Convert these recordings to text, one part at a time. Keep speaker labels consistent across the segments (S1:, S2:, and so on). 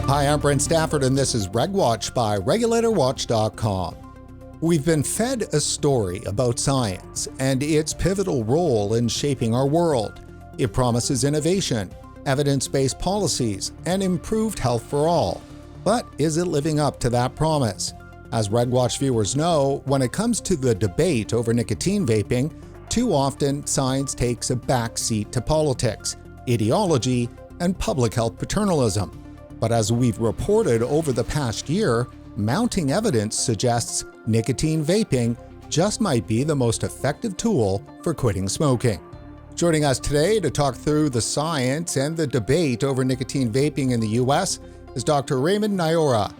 S1: Hi, I'm Brent Stafford, and this is RegWatch by RegulatorWatch.com. We've been fed a story about science and its pivotal role in shaping our world. It promises innovation, evidence-based policies, and improved health for all. But is it living up to that promise? As RegWatch viewers know, when it comes to the debate over nicotine vaping, too often science takes a backseat to politics, ideology, and public health paternalism. But as we've reported over the past year, mounting evidence suggests nicotine vaping just might be the most effective tool for quitting smoking. Joining us today to talk through the science and the debate over nicotine vaping in the U.S. is Dr. Raymond Niaura,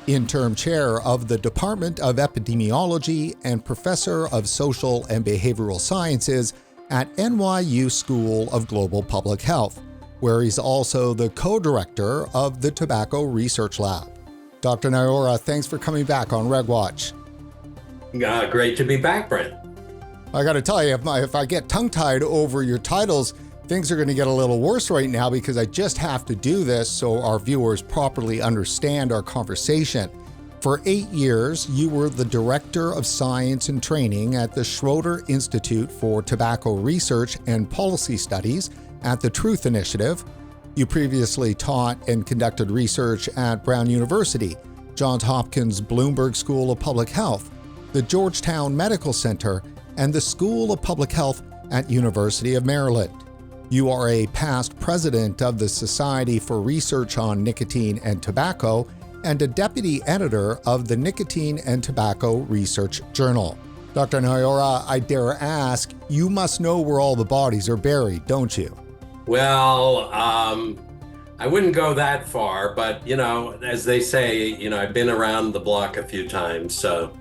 S1: Interim Chair of the Department of Epidemiology and Professor of Social and Behavioral Sciences at NYU School of Global Public Health, where he's also the co-director of the Tobacco Research Lab. Dr. Niaura, thanks for coming back on RegWatch.
S2: Great to be back, Brent.
S1: I got to tell you, if I get tongue-tied over your titles, things are going to get a little worse right now because I just have to do this so our viewers properly understand our conversation. For 8 years, you were the Director of Science and Training at the Schroeder Institute for Tobacco Research and Policy Studies at the Truth Initiative. You previously taught and conducted research at Brown University, Johns Hopkins Bloomberg School of Public Health, the Georgetown Medical Center, and the School of Public Health at University of Maryland. You are a past president of the Society for Research on Nicotine and Tobacco and a deputy editor of the Nicotine and Tobacco Research Journal. Dr. Niaura, I dare ask, you must know where all the bodies are buried, don't you?
S2: Well, I wouldn't go that far, but as they say, I've been around the block a few times, so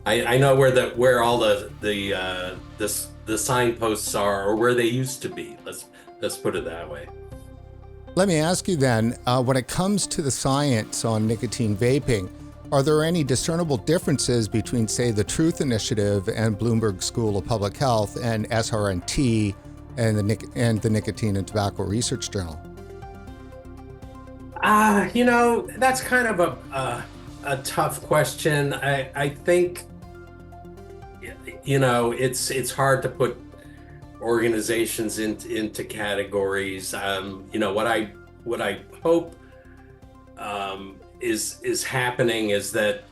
S2: I know where all the signposts are, or where they used to be. Let's put it that way.
S1: Let me ask you then, when it comes to the science on nicotine vaping, are there any discernible differences between, say, the Truth Initiative and Bloomberg School of Public Health and SRNT and the Nicotine and Tobacco Research Journal?
S2: That's kind of a tough question. I think, it's hard to put organizations into categories. What I hope is happening is that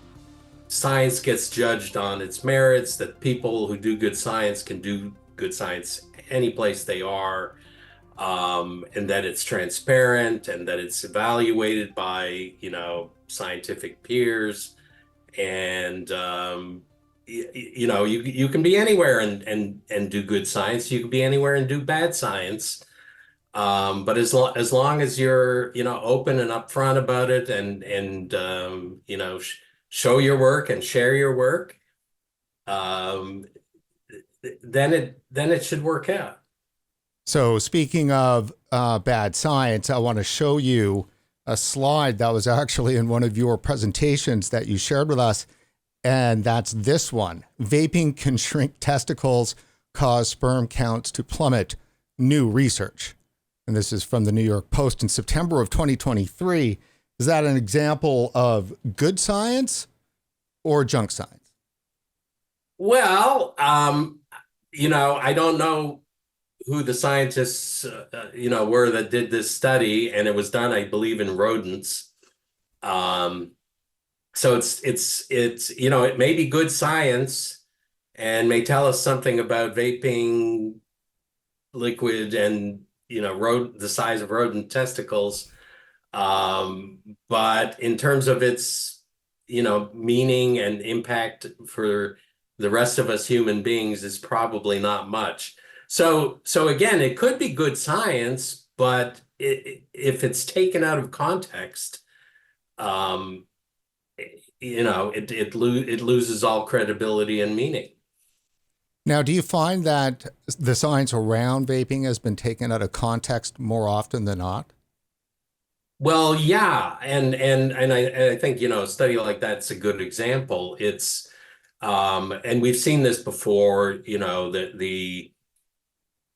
S2: science gets judged on its merits, that people who do good science can do good science any place they are, and that it's transparent and that it's evaluated by scientific peers, and you can be anywhere and do good science. You can be anywhere and do bad science, but as long as you're open and upfront about it and show your work and share your work, then it should work out.
S1: So speaking of bad science, I want to show you a slide that was actually in one of your presentations that you shared with us, and that's this one. Vaping can shrink testicles, cause sperm counts to plummet. New research. And this is from the New York Post in September of 2023. Is that an example of good science or junk science?
S2: Well, I don't know who the scientists, were that did this study, and it was done, I believe, in rodents. So it's it may be good science and may tell us something about vaping liquid and the size of rodent testicles, but in terms of its meaning and impact for the rest of us human beings is probably not much. So again, it could be good science, but if it's taken out of context, it loses all credibility and meaning.
S1: Now, do you find that the science around vaping has been taken out of context more often than not?
S2: Well, yeah, and I think a study like that's a good example. It's, and we've seen this before. The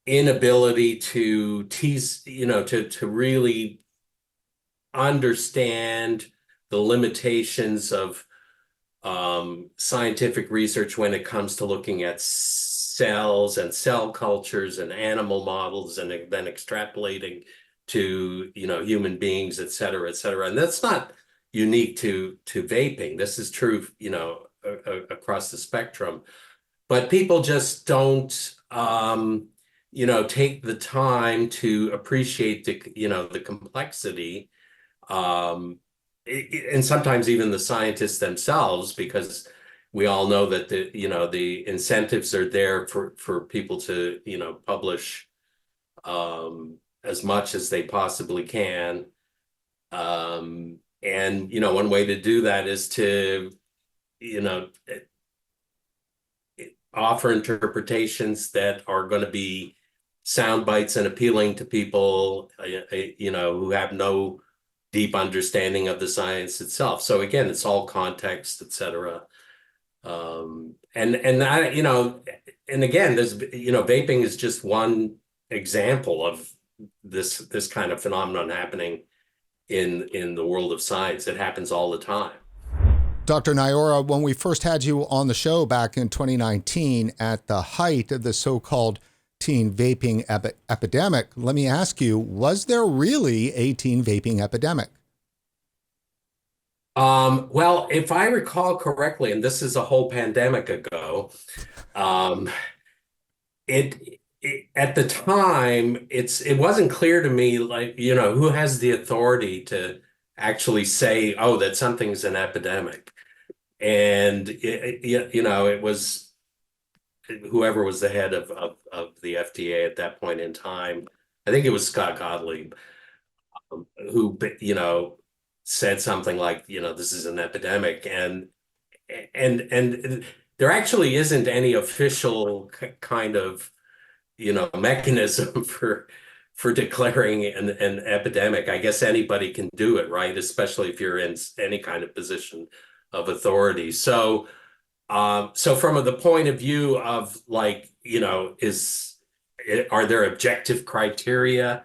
S2: inability to tease, to really understand the limitations of scientific research when it comes to looking at cells and cell cultures and animal models, and then extrapolating to, human beings, et cetera, et cetera. And that's not unique to vaping. This is true, across the spectrum. But people just don't, take the time to appreciate the complexity, and sometimes even the scientists themselves, because we all know that the incentives are there for people to, publish as much as they possibly can. And one way to do that is to, offer interpretations that are going to be sound bites and appealing to people, who have no deep understanding of the science itself. So again, it's all context, et cetera. And I, and again, there's, vaping is just one example of this kind of phenomenon happening in the world of science. It happens all the time.
S1: Dr. Niaura, when we first had you on the show back in 2019 at the height of the so-called teen vaping epidemic, let me ask you, was there really a teen vaping epidemic?
S2: Well, if I recall correctly, and this is a whole pandemic ago, um, at the time, it wasn't clear to me, like, who has the authority to actually say, oh, that something's an epidemic. And it was whoever was the head of the FDA at that point in time. I think it was Scott Gottlieb, who said something like, this is an epidemic, and there actually isn't any official kind of mechanism for declaring an epidemic. I guess anybody can do it, right? Especially if you're in any kind of position of authority. So from the point of view of, like, are there objective criteria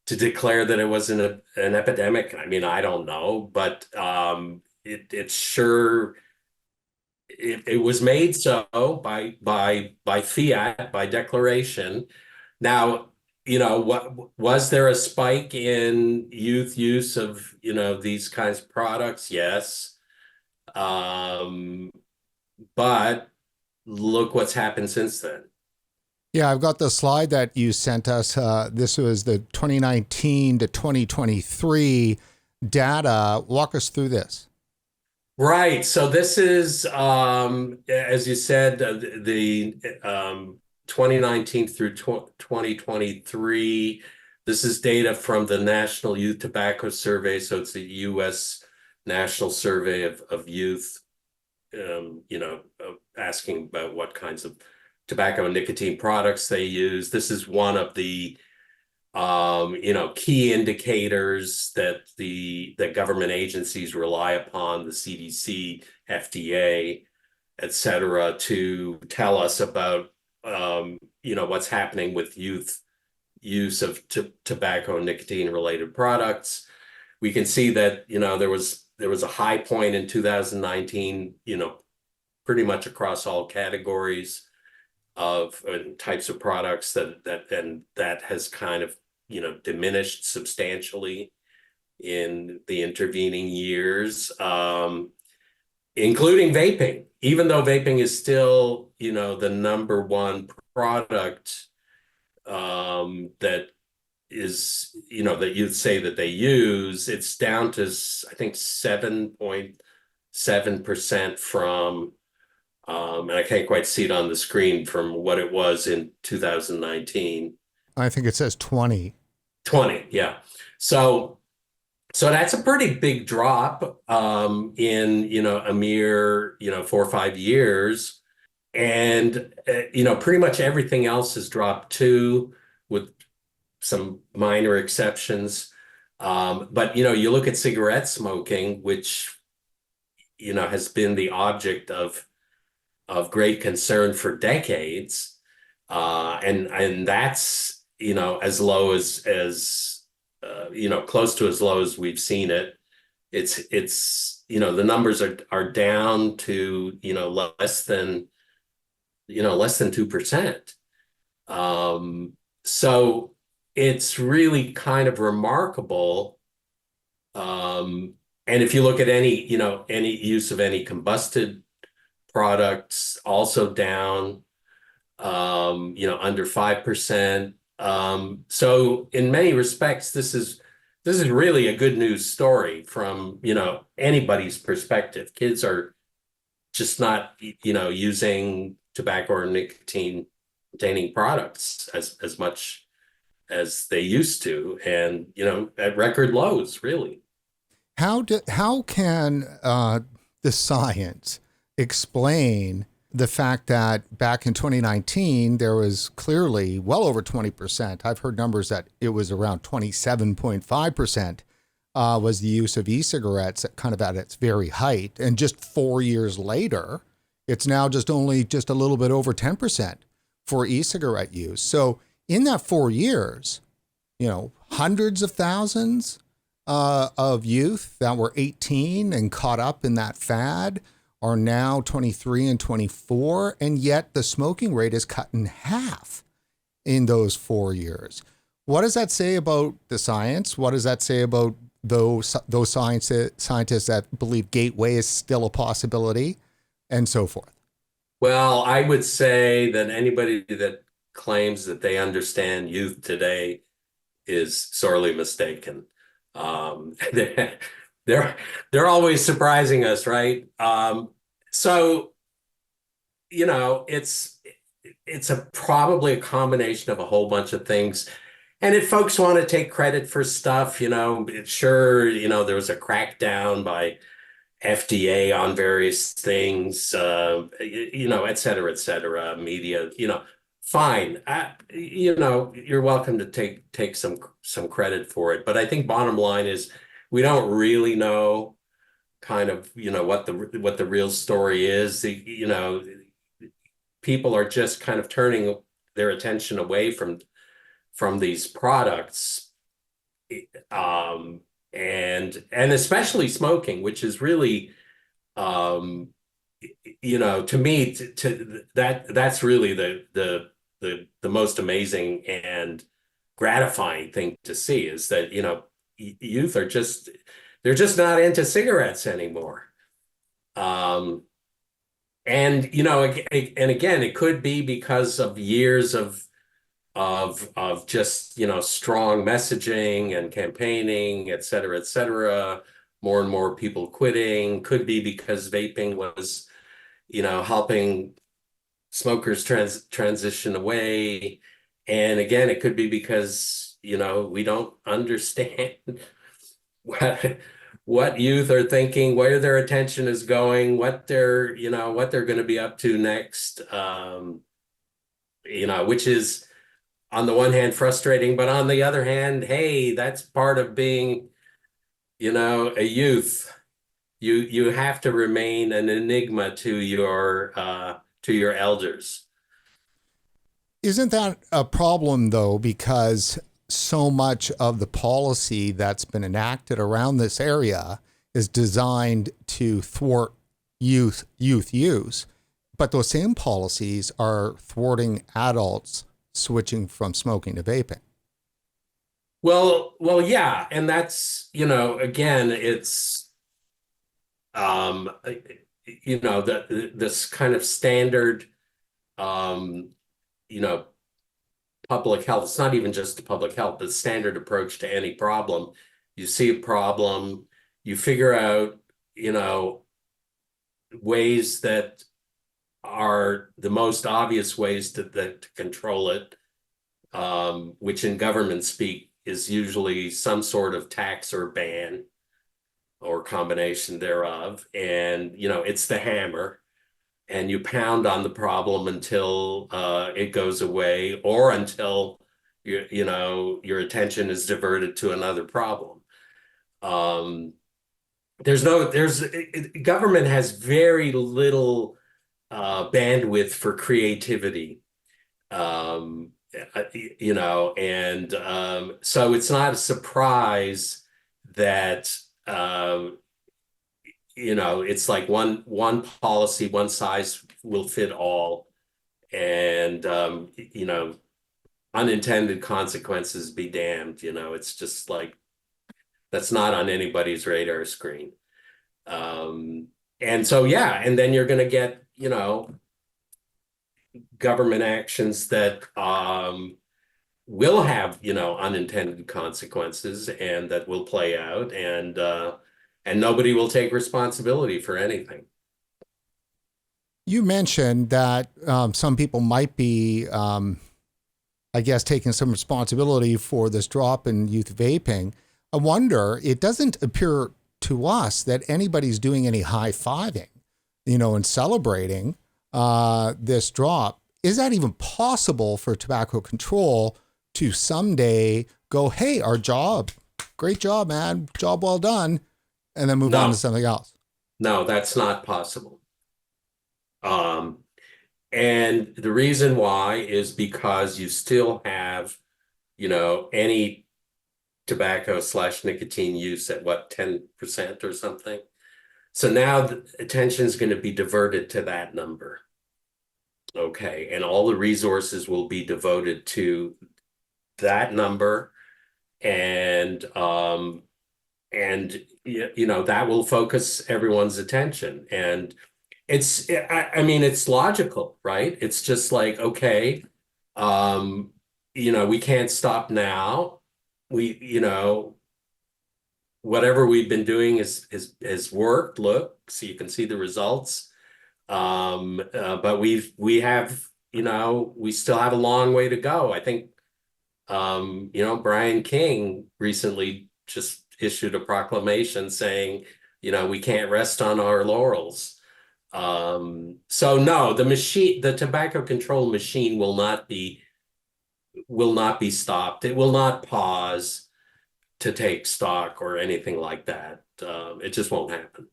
S2: to declare that it was an epidemic? I mean, I don't know, but it sure it was made so by fiat, by declaration. Now, what was there a spike in youth use of these kinds of products? Yes. But look what's happened since then.
S1: Yeah, I've got the slide that you sent us. This was the 2019 to 2023 data. Walk us through this.
S2: Right. So this is, as you said, the 2019 through 2023. This is data from the National Youth Tobacco Survey. So it's the U.S. National Survey of Youth, asking about what kinds of tobacco and nicotine products they use. This is one of the key indicators that the government agencies rely upon, the CDC, FDA, et cetera, to tell us about what's happening with youth use of tobacco and nicotine related products. We can see that there was a high point in 2019, pretty much across all categories of types of products that has kind of diminished substantially in the intervening years, including vaping. Even though vaping is still the number one product that is that you'd say that they use, it's down to I think 7.7% from and I can't quite see it on the screen, from what it was in 2019.
S1: I think it says 20.
S2: 20, yeah. So that's a pretty big drop in a mere 4 or 5 years, and pretty much everything else has dropped too, with some minor exceptions. But you look at cigarette smoking, which has been the object of great concern for decades, and that's as low as close to as low as we've seen it. It's the numbers are down to less than 2%. So it's really kind of remarkable. And if you look at any use of any combusted products, also down, under 5%. So in many respects, this is really a good news story from, anybody's perspective. Kids are just not, using tobacco or nicotine containing products as much as they used to, and, at record lows, really.
S1: How can the science explain the fact that back in 2019 there was clearly well over 20%? I've heard numbers that it was around 27.5%. Was the use of e-cigarettes kind of at its very height, and just 4 years later, it's now just a little bit over 10% for e-cigarette use. So in that 4 years, hundreds of thousands of youth that were 18 and caught up in that fad are now 23 and 24, and yet the smoking rate is cut in half in those 4 years. What does that say about the science? What does that say about those scientists that believe gateway is still a possibility, and so forth?
S2: Well, I would say that anybody that claims that they understand youth today is sorely mistaken. They're they're always surprising us, right? So it's probably a combination of a whole bunch of things. And if folks want to take credit for stuff, sure, there was a crackdown by FDA on various things, et cetera, media, fine. You're welcome to take some credit for it. But I think bottom line is we don't really know kind of, what the real story is. People are just kind of turning their attention away from these products, and especially smoking, which is really, to me, that's really the most amazing and gratifying thing to see, is that youth are they're just not into cigarettes anymore. And again, it could be because of years of just strong messaging and campaigning, et cetera, more and more people quitting. Could be because vaping was helping smokers transition away. And again, it could be because we don't understand what youth are thinking, where their attention is going, what they're going to be up to next, which is, on the one hand, frustrating, but on the other hand, hey, that's part of being, a youth. You have to remain an enigma to your elders.
S1: Isn't that a problem, though, because so much of the policy that's been enacted around this area is designed to thwart youth use, but those same policies are thwarting adults switching from smoking to vaping?
S2: Well, yeah, and that's, again, it's this kind of standard, public health. It's not even just public health, but standard approach to any problem. You see a problem, you figure out, ways that are the most obvious ways to control it, which in government speak is usually some sort of tax or ban or combination thereof. And, it's the hammer, and you pound on the problem until it goes away, or until your attention is diverted to another problem. Government has very little bandwidth for creativity. and so it's not a surprise that it's like one policy, one size will fit all, and unintended consequences be damned. It's just like that's not on anybody's radar screen. And so yeah, and then you're going to get government actions that will have unintended consequences and that will play out, and nobody will take responsibility for anything.
S1: You mentioned that some people might be, I guess, taking some responsibility for this drop in youth vaping. I wonder, it doesn't appear to us that anybody's doing any high-fiving, and celebrating this drop. Is that even possible for tobacco control to someday go, hey, our job, great job, man, job well done, and then move on to something else?
S2: No, that's not possible. And the reason why is because you still have, any tobacco/nicotine use at what, 10% or something. So now the attention is going to be diverted to that number. Okay. And all the resources will be devoted to that number. And that will focus everyone's attention. And it's logical, right? It's just like, okay, we can't stop now. Whatever we've been doing has worked. Look, so you can see the results. But we still have a long way to go. I think, Brian King recently just issued a proclamation saying, we can't rest on our laurels. So no, the tobacco control machine will not be stopped. It will not pause to take stock or anything like that. It just won't happen.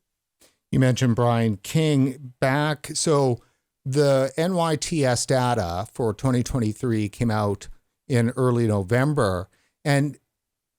S1: You mentioned Brian King back. So the NYTS data for 2023 came out in early November, and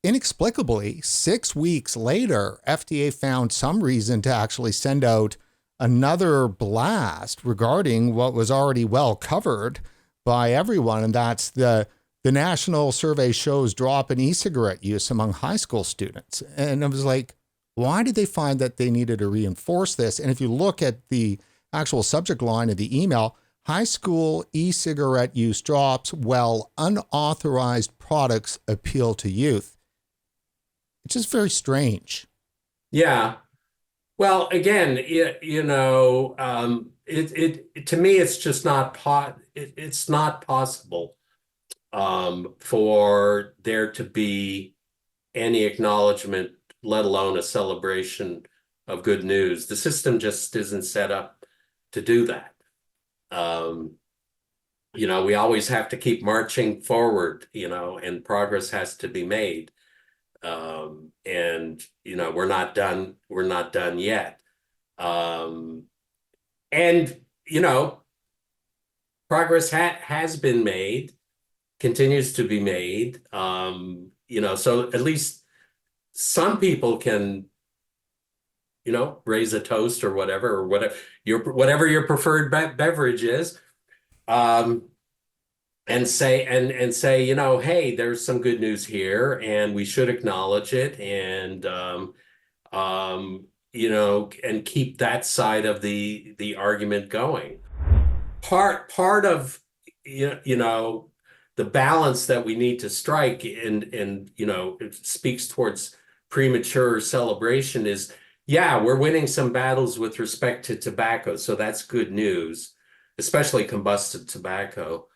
S1: inexplicably, 6 weeks later, FDA found some reason to actually send out another blast regarding what was already well covered by everyone, and that's the national survey shows drop in e-cigarette use among high school students. And I was like, why did they find that they needed to reinforce this? And if you look at the actual subject line of the email, high school e-cigarette use drops while unauthorized products appeal to youth. It's just very strange.
S2: Yeah. Well, again, to me, it's just it's not possible for there to be any acknowledgement, let alone a celebration of good news. The system just isn't set up to do that. We always have to keep marching forward, and progress has to be made. And we're not done yet. And progress has been made, continues to be made. So at least some people can raise a toast or whatever your preferred beverage is, and say, hey, there's some good news here, and we should acknowledge it, and and keep that side of the argument going. Part of the balance that we need to strike, and it speaks towards premature celebration, is, yeah, we're winning some battles with respect to tobacco, so that's good news, especially combusted tobacco.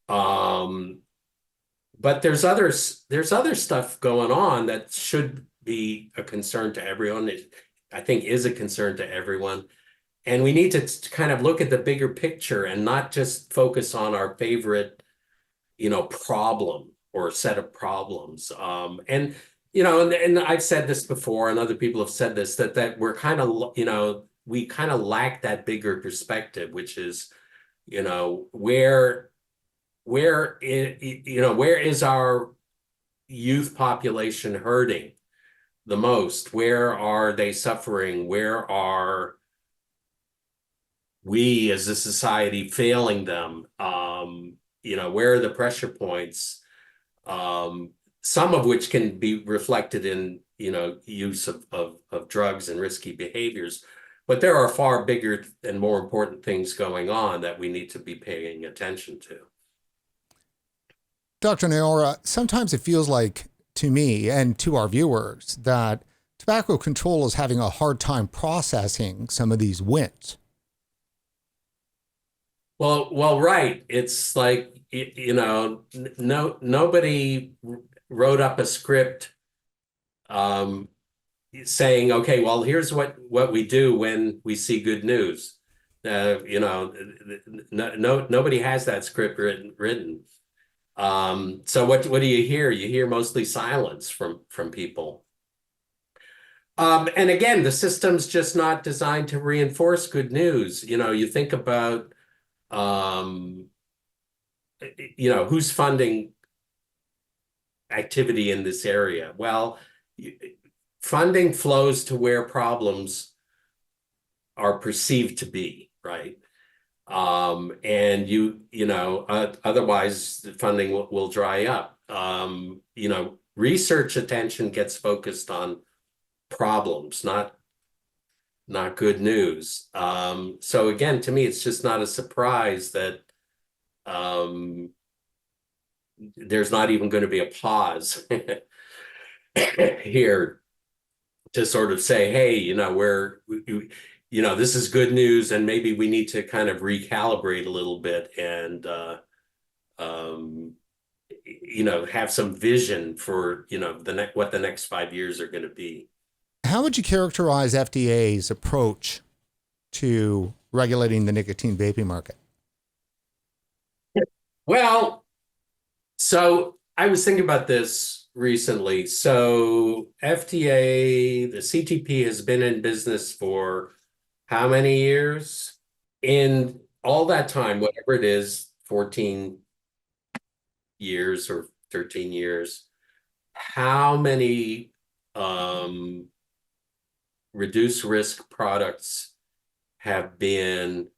S2: But there's other stuff going on that should be a concern to everyone. I think is a concern to everyone. And we need to kind of look at the bigger picture and not just focus on our favorite, problem or set of problems. And I've said this before, and other people have said this, that we're kind of, we kind of lack that bigger perspective, which is, where where is our youth population hurting the most? Where are they suffering? Where are we as a society failing them? Where are the pressure points? Um, some of which can be reflected in, use of drugs and risky behaviors. But there are far bigger and more important things going on that we need to be paying attention to.
S1: Dr. Niaura, sometimes it feels like to me and to our viewers that tobacco control is having a hard time processing some of these wins.
S2: Well, right. It's like, nobody wrote up a script um, saying, okay, well, here's what we do when we see good news. Nobody has that script written. So what do you hear? You hear mostly silence from people. And again, the system's just not designed to reinforce good news. You think about, um, who's funding activity in this area? Well, funding flows to where problems are perceived to be, right? And otherwise the funding will dry up. Research attention gets focused on problems, not good news. So again, to me, it's just not a surprise that there's not even going to be a pause here to sort of say, hey, this is good news, and maybe we need to kind of recalibrate a little bit and, have some vision for, what the next 5 years are going to be.
S1: How would you characterize FDA's approach to regulating the nicotine vaping market?
S2: Well, so I was thinking about this recently. So FDA, the CTP has been in business for how many years? In all that time, whatever it is, 14 years or 13 years, how many reduced risk products have been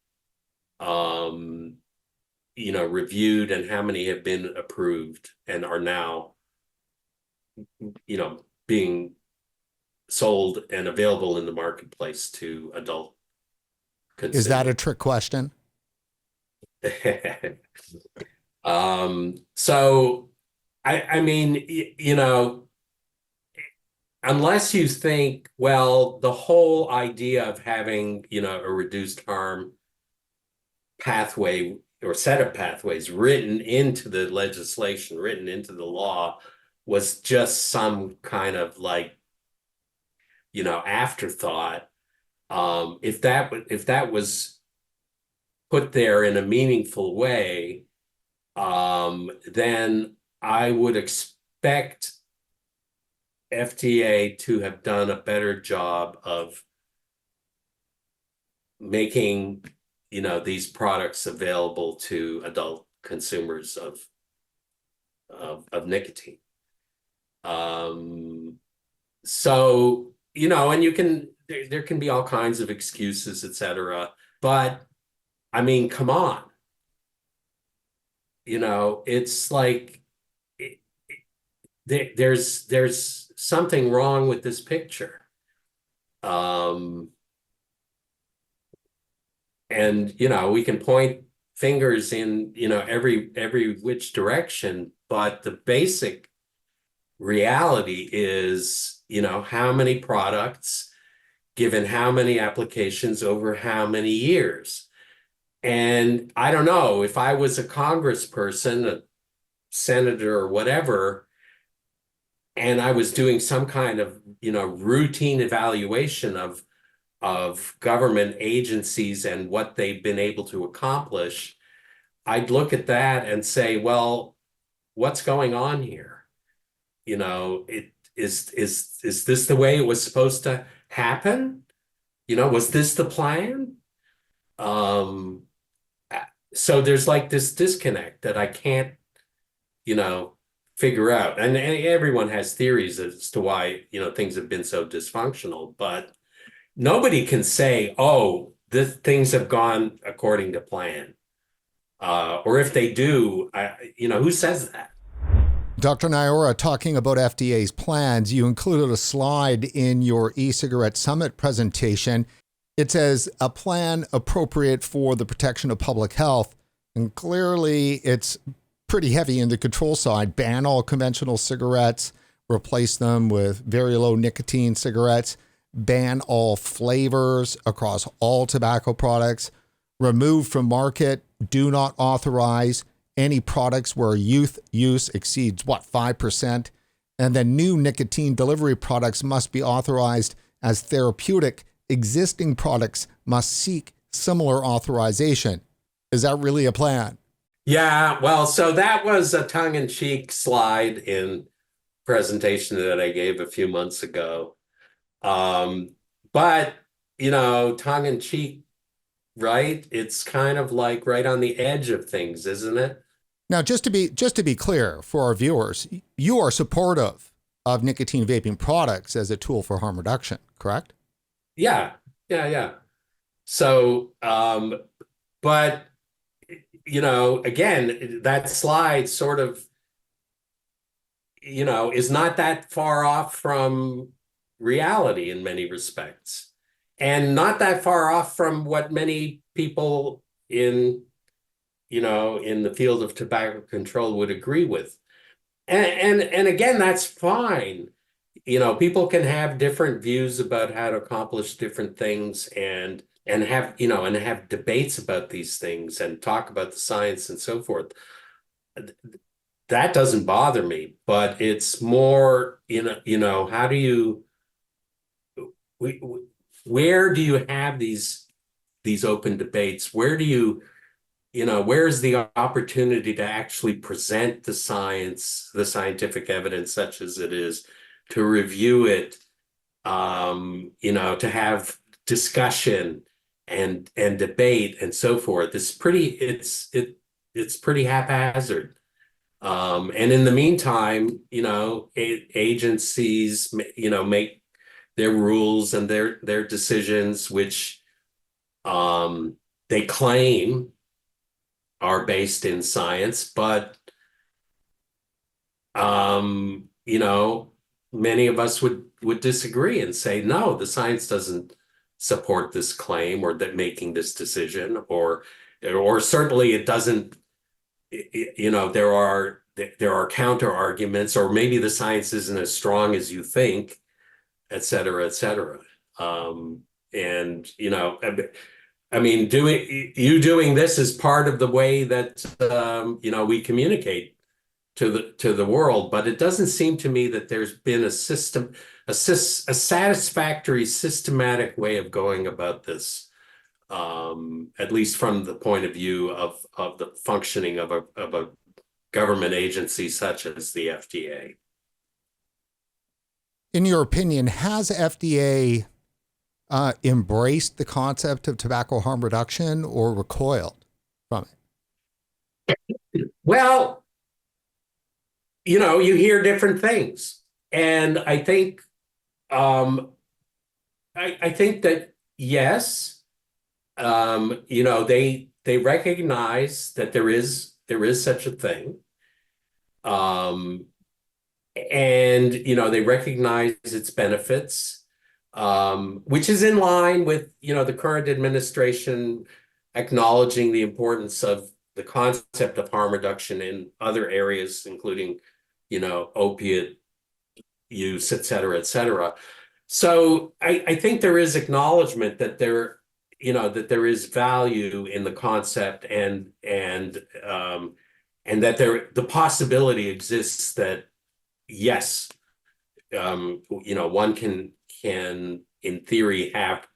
S2: reviewed, and how many have been approved and are now being sold and available in the marketplace to adult consumers?
S1: Is that a trick question?
S2: So I mean, unless you think, well, the whole idea of having, a reduced harm pathway or set of pathways written into the legislation, written into the law, was just some kind of like, afterthought. If that was put there in a meaningful way, then I would expect FDA to have done a better job of making, these products available to adult consumers of nicotine. So, and there can be all kinds of excuses, etc. But I mean, come on. It's like there's something wrong with this picture. And we can point fingers in every which direction, but the basic reality is how many products given how many applications over how many years. And I don't know, if I was a congressperson, a senator or whatever, and I was doing some kind of routine evaluation of government agencies and what they've been able to accomplish, I'd look at that and say, well, what's going on here? Is this the way it was supposed to happen? Was this the plan? so there's like this disconnect that I can't, you know, figure out. And everyone has theories as to why, things have been so dysfunctional, but nobody can say, oh, things have gone according to plan. Or if they do, who says that?
S1: Dr. Niaura, talking about FDA's plans, you included a slide in your e-cigarette summit presentation. It says a plan appropriate for the protection of public health. And clearly it's pretty heavy in the control side. Ban all conventional cigarettes, replace them with very low nicotine cigarettes, ban all flavors across all tobacco products, remove from market, do not authorize any products where youth use exceeds 5%. And then new nicotine delivery products must be authorized as therapeutic. Existing products must seek similar authorization. Is that really a plan?
S2: Yeah, well, so that was a tongue-in-cheek slide in presentation that I gave a few months ago. But, tongue-in-cheek, right? It's kind of like right on the edge of things, isn't it?
S1: Now, just to be clear for our viewers, you are supportive of nicotine vaping products as a tool for harm reduction, correct?
S2: Yeah, yeah. So, but, again, that slide sort of, is not that far off from reality in many respects, and not that far off from what many people in the field of tobacco control would agree with. And again, that's fine. People can have different views about how to accomplish different things and have debates about these things and talk about the science and so forth. That doesn't bother me, but it's more, how do you where do you have these open debates? Where's the opportunity to actually present the science, the scientific evidence, such as it is, to review it, to have discussion and debate and so forth. It's pretty haphazard. And in the meantime, agencies, make their rules and their decisions, which they claim are based in science, but many of us would disagree and say, no, the science doesn't support this claim or that making this decision, or certainly it doesn't. There are counter arguments, or maybe the science isn't as strong as you think, et cetera, et cetera. And I mean, doing this is part of the way that we communicate to the world, but it doesn't seem to me that there's been a satisfactory, systematic way of going about this, at least from the point of view of the functioning of a government agency such as the FDA.
S1: In your opinion, has FDA embraced the concept of tobacco harm reduction or recoiled from it?
S2: Well, you hear different things, and I think I think that yes, they recognize that there is such a thing, um, and they recognize its benefits, which is in line with the current administration acknowledging the importance of the concept of harm reduction in other areas, including opiate use, et cetera, et cetera. So I think there is acknowledgement that there is value in the concept, and that the possibility exists that yes, one can in theory have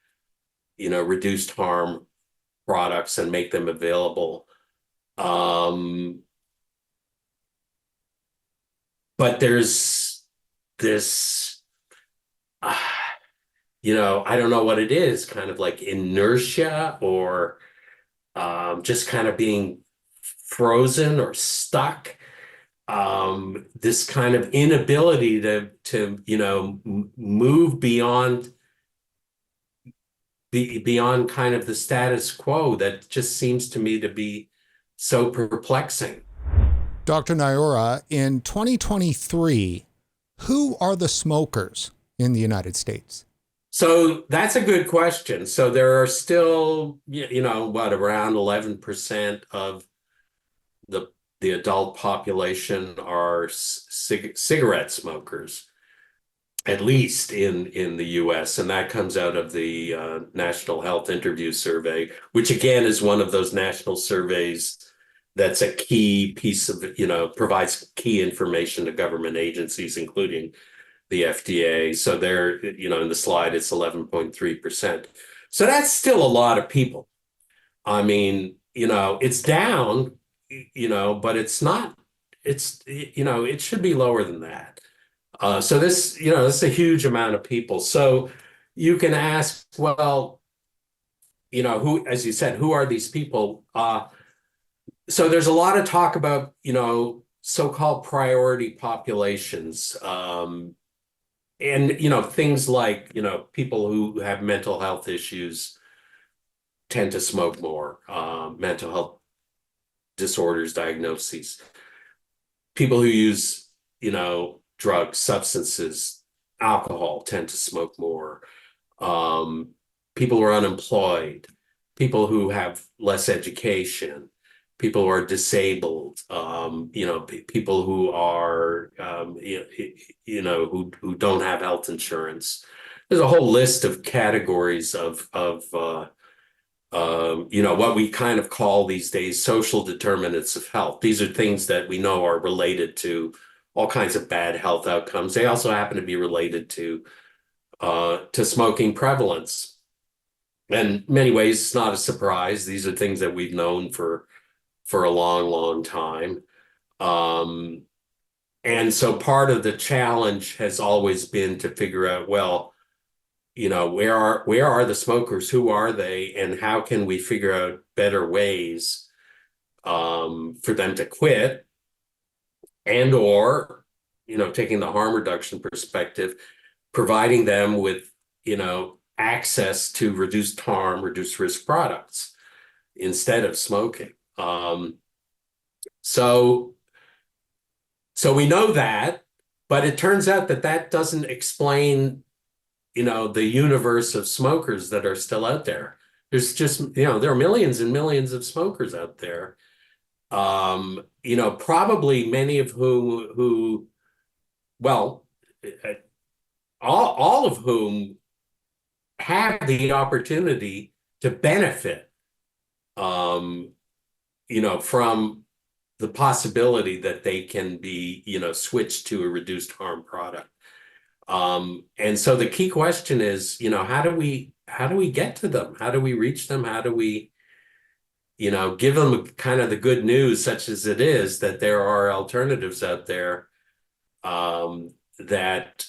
S2: reduced harm products and make them available. But there's this, I don't know what it is, kind of like inertia or just kind of being frozen or stuck. This kind of inability to move beyond kind of the status quo that just seems to me to be so perplexing.
S1: Dr. Niaura, in 2023, who are the smokers in the United States?
S2: So that's a good question. So there are still, around 11% of the adult population are cigarette smokers, at least in the US. And that comes out of the National Health Interview Survey, which again is one of those national surveys that's a key piece of, provides key information to government agencies, including the FDA. So there, in the slide, it's 11.3%. So that's still a lot of people. I mean, it's down, but it's not, it should be lower than that. So this is a huge amount of people. So you can ask, well, who, as you said, who are these people? So there's a lot of talk about, so-called priority populations. And, things like, people who have mental health issues tend to smoke more, mental health disorders, diagnoses. People who use, drugs, substances, alcohol tend to smoke more. People who are unemployed, people who have less education, people who are disabled, people who are, who don't have health insurance. There's a whole list of categories of what we kind of call these days social determinants of health. These are things that we know are related to all kinds of bad health outcomes. They also happen to be related to smoking prevalence. And in many ways, it's not a surprise. These are things that we've known for a long, long time. And so part of the challenge has always been to figure out, well, where are the smokers? Who are they? And how can we figure out better ways for them to quit? And or, taking the harm reduction perspective, providing them with, access to reduced harm, reduced risk products instead of smoking. So we know that, but it turns out that doesn't explain, the universe of smokers that are still out there. There's just, there are millions and millions of smokers out there. Probably many of whom all of whom have the opportunity to benefit, from the possibility that they can be, switched to a reduced harm product. And so the key question is, how do we get to them? How do we reach them? How do we, give them kind of the good news, such as it is, that there are alternatives out there, that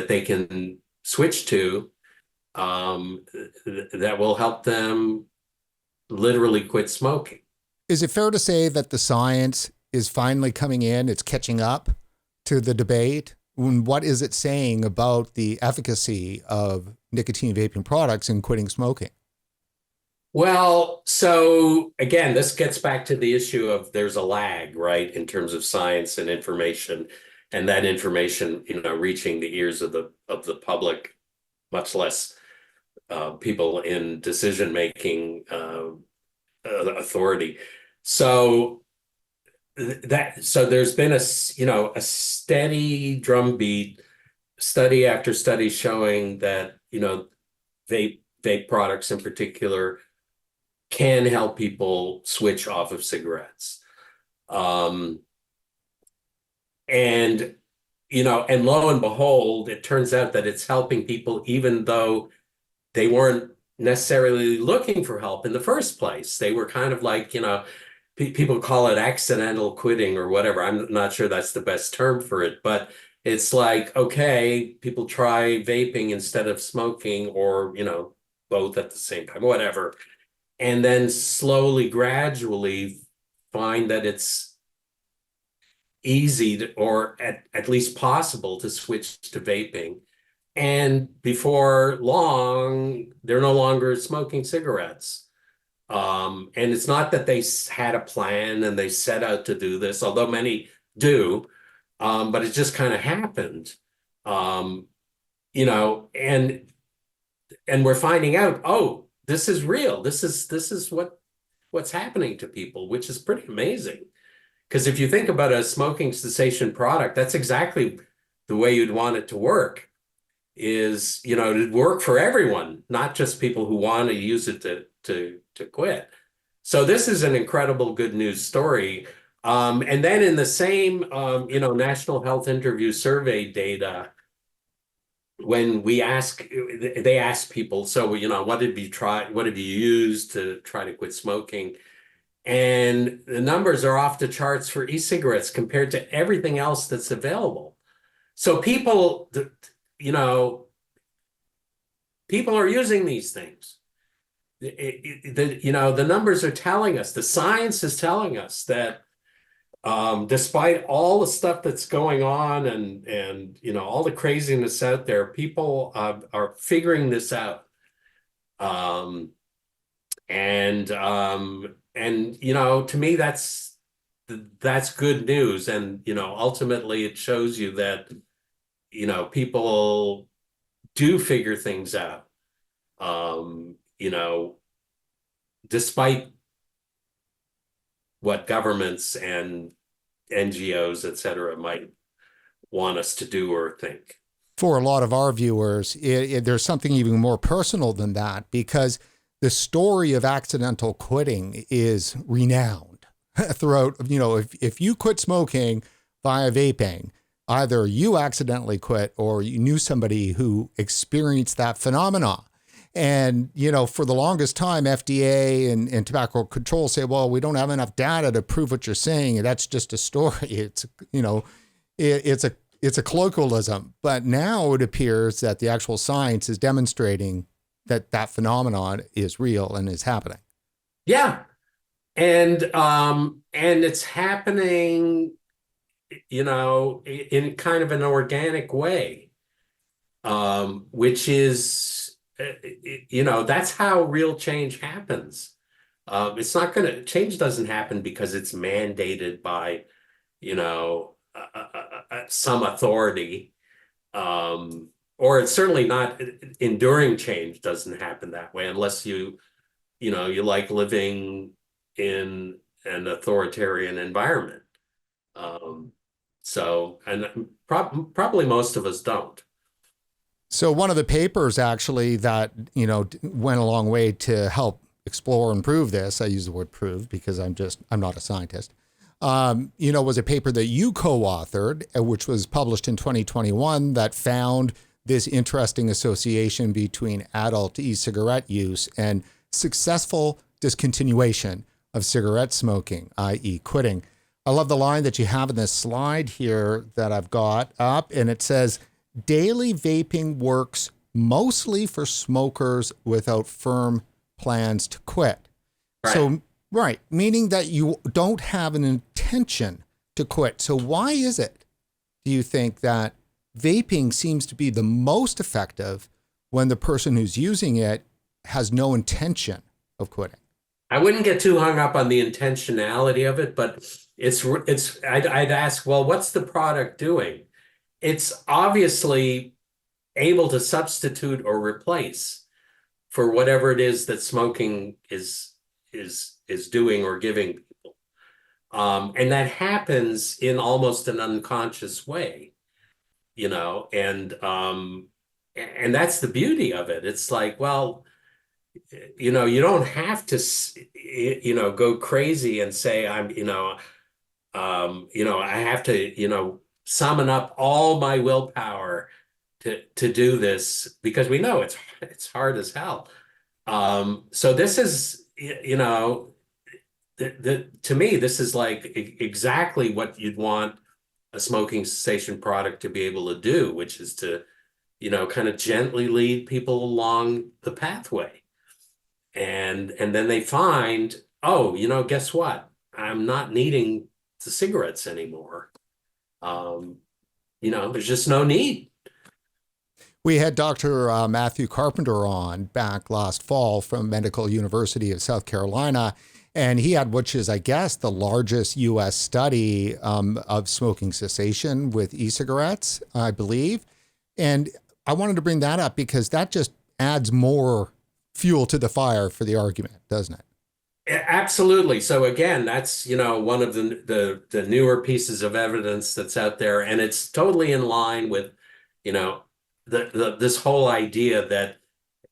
S2: they can switch to, that will help them literally quit smoking.
S1: Is it fair to say that the science is finally coming in, it's catching up to the debate? What is it saying about the efficacy of nicotine vaping products in quitting smoking?
S2: Well, so again, this gets back to the issue of there's a lag, right, in terms of science and information, and that information, reaching the ears of the public, much less people in decision-making authority. So there's been a steady drumbeat, study after study showing that, vape products in particular can help people switch off of cigarettes. And lo and behold, it turns out that it's helping people even though they weren't necessarily looking for help in the first place. They were kind of like, people call it accidental quitting or whatever. I'm not sure that's the best term for it, but it's like, okay, people try vaping instead of smoking, or, both at the same time, whatever. and then slowly, gradually find that it's easy to, or at least possible to switch to vaping. And before long, they're no longer smoking cigarettes. And it's not that they had a plan and they set out to do this, although many do, but it just kind of happened. Um, and we're finding out, oh, this is real. This is what's happening to people, which is pretty amazing. Because if you think about a smoking cessation product, that's exactly the way you'd want it to work. Is, to work for everyone, not just people who want to use it to quit. So this is an incredible good news story. And then in the same, National Health Interview Survey data, when they ask people, so, what have you used to try to quit smoking? And the numbers are off the charts for e-cigarettes compared to everything else that's available. So people are using these things. The numbers are telling us, the science is telling us that despite all the stuff that's going on and all the craziness out there, people are figuring this out. Um, and to me, that's good news. And ultimately, it shows you that people do figure things out. Despite what governments and NGOs, et cetera, might want us to do or think.
S1: For a lot of our viewers, there's something even more personal than that, because the story of accidental quitting is renowned throughout. If you quit smoking via vaping, either you accidentally quit or you knew somebody who experienced that phenomena. And, for the longest time, FDA and tobacco control say, well, we don't have enough data to prove what you're saying. That's just a story. It's a colloquialism. But now it appears that the actual science is demonstrating that phenomenon is real and is happening.
S2: Yeah. And it's happening, in kind of an organic way, which is, that's how real change happens. Change doesn't happen because it's mandated by, some authority. Or it's certainly not, enduring change doesn't happen that way unless you like living in an authoritarian environment. And probably most of us don't.
S1: So one of the papers actually that, went a long way to help explore and prove this, I use the word prove because I'm not a scientist, was a paper that you co-authored, which was published in 2021, that found this interesting association between adult e-cigarette use and successful discontinuation of cigarette smoking, i.e. quitting. I love the line that you have in this slide here that I've got up, and it says, daily vaping works mostly for smokers without firm plans to quit.
S2: Right.
S1: So, right, meaning that you don't have an intention to quit. So why is it, do you think, that vaping seems to be the most effective when the person who's using it has no intention of quitting?
S2: I wouldn't get too hung up on the intentionality of it, but I'd ask, well, what's the product doing? It's obviously able to substitute or replace for whatever it is that smoking is doing or giving people. And that happens in almost an unconscious way, and that's the beauty of it. It's like, well, you don't have to, go crazy and say, I have to, summon up all my willpower to do this, because we know it's hard as hell. So this is, to me, this is like exactly what you'd want a smoking cessation product to be able to do, which is to, kind of gently lead people along the pathway. and then they find, oh, guess what? I'm not needing the cigarettes anymore. Um, there's just no need.
S1: We had Dr. Matthew Carpenter on back last fall from Medical University of South Carolina, and he had, which is, I guess, the largest U.S. study of smoking cessation with e-cigarettes, I believe. And I wanted to bring that up because that just adds more fuel to the fire for the argument, doesn't it?
S2: Absolutely. So again, that's, one of the newer pieces of evidence that's out there, and it's totally in line with, this whole idea that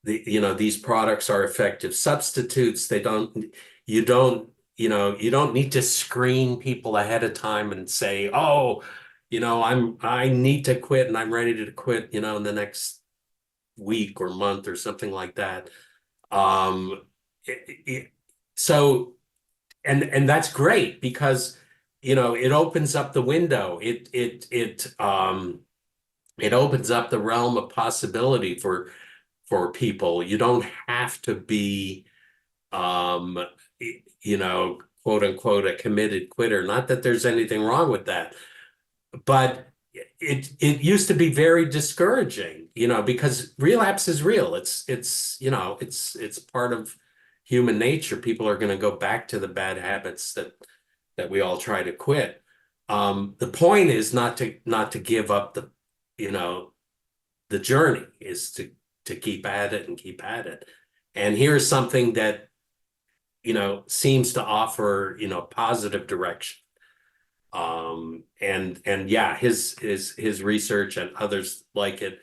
S2: these products are effective substitutes. You don't need to screen people ahead of time and say, oh, I need to quit and I'm ready to quit, in the next week or month or something like that. Um, it, it, so, and that's great because, it opens up the window. It opens up the realm of possibility for people. You don't have to be, um, quote unquote, a committed quitter. Not that there's anything wrong with that, but it used to be very discouraging, because relapse is real. It's part of human nature. People are going to go back to the bad habits that we all try to quit. The point is not to give up you know, the journey is to keep at it and keep at it. And here's something that, seems to offer, positive direction. And yeah, his research and others like it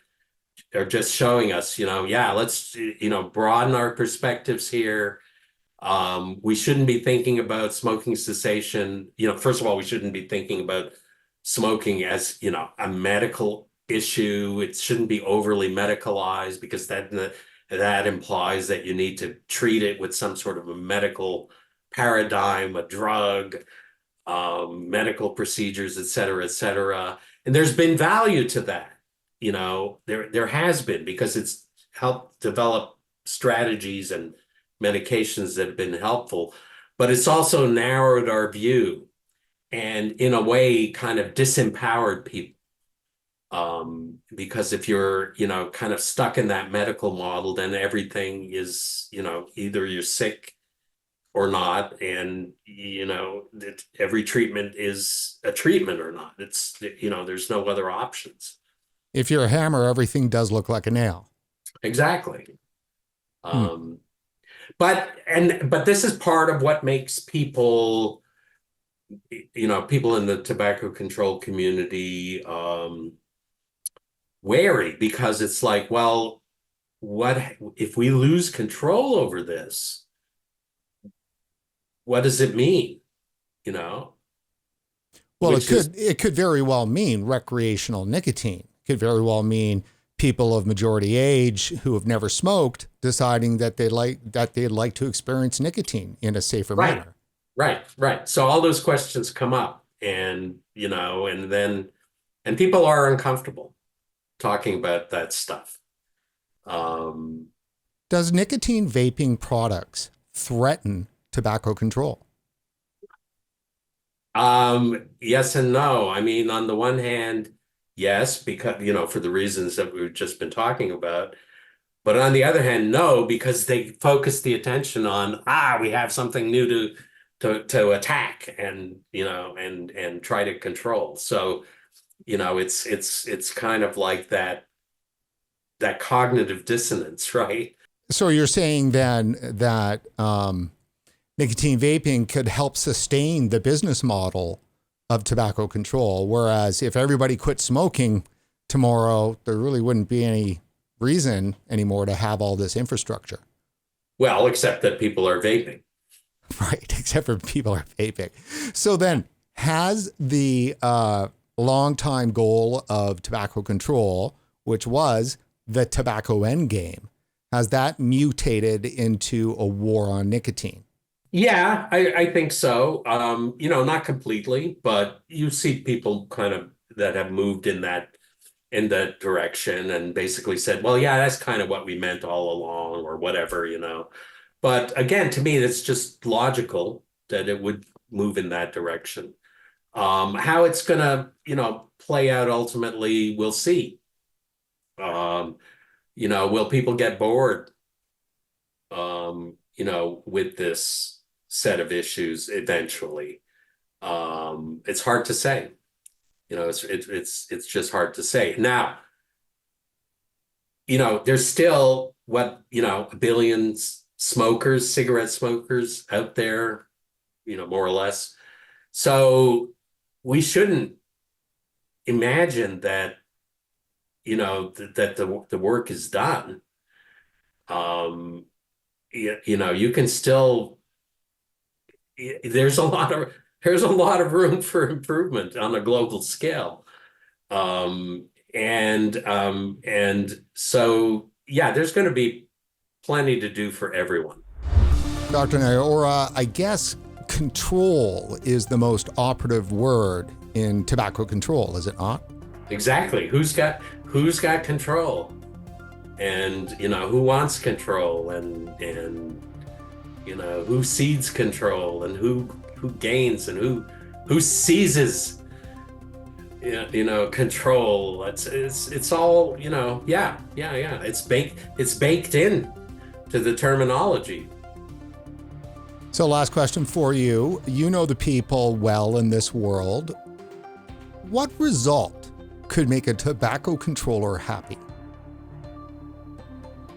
S2: are just showing us, yeah, let's, broaden our perspectives here. We shouldn't be thinking about smoking cessation. First of all, we shouldn't be thinking about smoking as, a medical issue. It shouldn't be overly medicalized because that implies that you need to treat it with some sort of a medical paradigm, a drug, medical procedures, et cetera, et cetera. And there's been value to that. There has been, because it's helped develop strategies and medications that have been helpful, but it's also narrowed our view and in a way kind of disempowered people. Because if you're, kind of stuck in that medical model, then everything is, either you're sick or not, and every treatment is a treatment or not. It's there's no other options.
S1: If you're a hammer, everything does look like a nail.
S2: Exactly.
S1: Hmm.
S2: But this is part of what makes people, people in the tobacco control community, wary, because it's like, well, what if we lose control over this? What does it mean? You know,
S1: Well,
S2: which is
S1: it could very well mean recreational nicotine. It could very well mean people of majority age who have never smoked deciding that they'd like to experience nicotine in a safer
S2: right,
S1: manner.
S2: right. So all those questions come up, and and people are uncomfortable talking about that stuff. Um,
S1: Does nicotine vaping products threaten tobacco control?
S2: yes and no. I mean, on the one hand, yes, because, for the reasons that we've just been talking about. But on the other hand, no, because they focus the attention on, we have something new to attack and, and try to control. So, it's kind of like that cognitive dissonance, right?
S1: So you're saying then that nicotine vaping could help sustain the business model of tobacco control, whereas if everybody quit smoking tomorrow, there really wouldn't be any reason anymore to have all this infrastructure.
S2: Well, except that people are vaping.
S1: Right, except for people are vaping. So then, has the long-time goal of tobacco control, which was the tobacco end game, has that mutated into a war on nicotine?
S2: Yeah, I think so. Not completely, but you see people kind of that have moved in that direction and basically said, well, yeah, that's kind of what we meant all along or whatever. But again, to me, it's just logical that it would move in that direction. How it's gonna, play out ultimately, we'll see. Um, will people get bored, with this set of issues eventually? It's hard to say. It's just hard to say. Now, there's still a billion cigarette smokers out there, more or less. So we shouldn't imagine that, that the work is done. You can still, there's a lot of room for improvement on a global scale. And so, yeah, there's going to be plenty to do for everyone.
S1: Dr. Niaura, I guess control is the most operative word in tobacco control, is it not?
S2: Exactly. Who's got control? And who wants control, and who cedes control, and who gains, and who seizes control. It's all, yeah. It's baked in to the terminology.
S1: So last question for you. You know the people well in this world. What result could make a tobacco controller happy?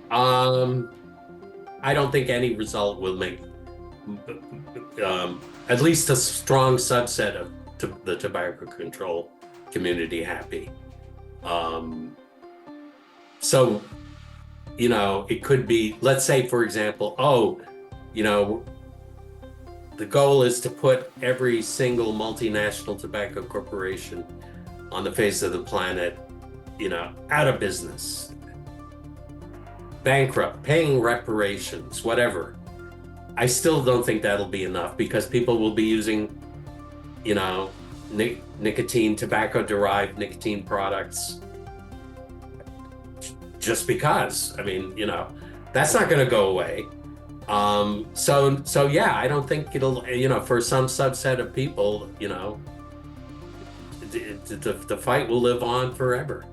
S2: I don't think any result will make at least a strong subset of the tobacco control community happy. So, it could be, let's say, for example, the goal is to put every single multinational tobacco corporation on the face of the planet, out of business, bankrupt, paying reparations, whatever. I still don't think that'll be enough, because people will be using, tobacco-derived nicotine products just because. I mean, that's not going to go away. So yeah, I don't think it'll, for some subset of people, the fight will live on forever.